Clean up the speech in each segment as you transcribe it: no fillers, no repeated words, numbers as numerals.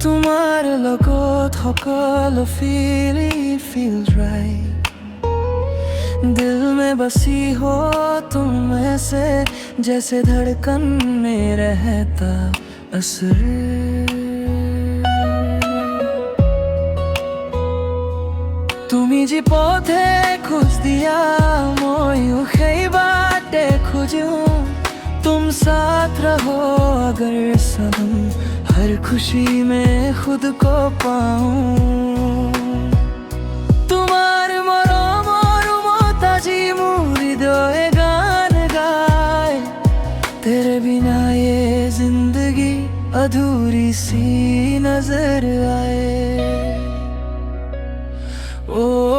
তোমাৰ লগত সকলো feels right दिल में बसी हो तुम ऐसे जैसे धड़कन में रहता असर তুমি যি পথে খোজ দিয়া ময়ো সেই বাটে खोजूं तुम साथ रहो अगर सनम हर खुशी में खुद को पाऊं तुम्हार मरमर मोताजी हृदय गान गाए तेरे बिना ये जिंदगी अधूरी सी नजर आए ओ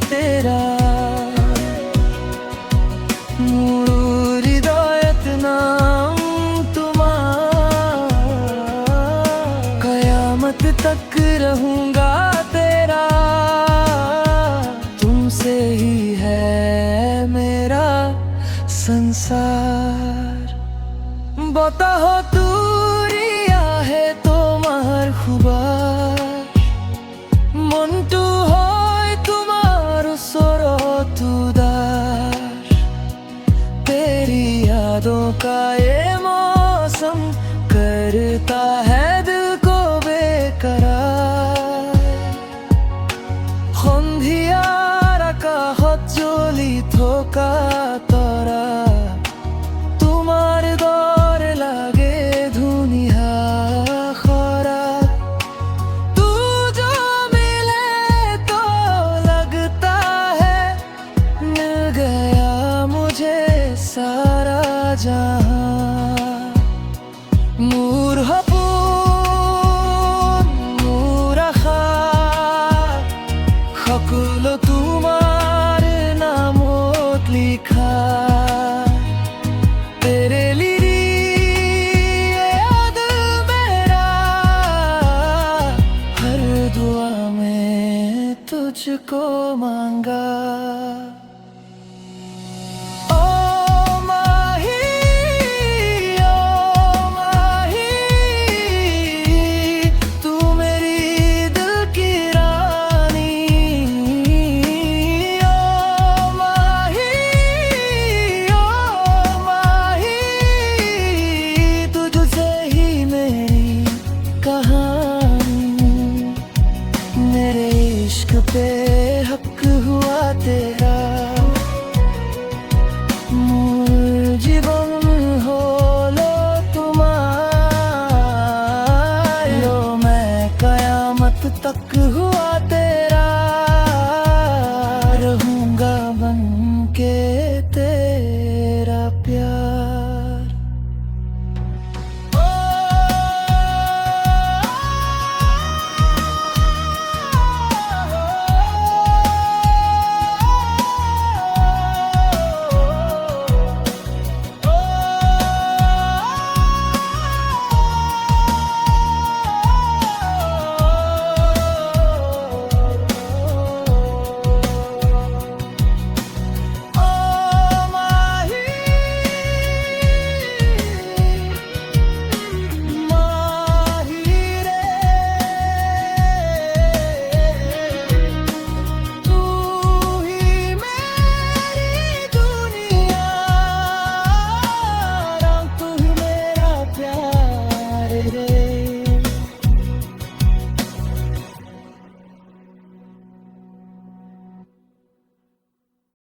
तेरा हृदयत नाम तुम्हारा कयामत तक रहूंगा तेरा तुमसे ही है मेरा संसार बताओ दूरिया है तुम्हार खुबार मंटू यादों का ये मौसम करता है दिल को बेकरार সন্ধিয়ার আকাশত জ্বলি থকা তৰা তোমাৰ দৰ লাগে ধুনীয়া খৰা तू जो मिले तो लगता है मिल गया मुझे सारा मोर সপোন মোর আশা সকলো তোমার নামত লিখা तेरे लिए दिल मेरा हर दुआ में तुझको मांगा पे हक हुआ तेरा मोर जीवन होलो तुम्हारो मैं कयामत तक हुआ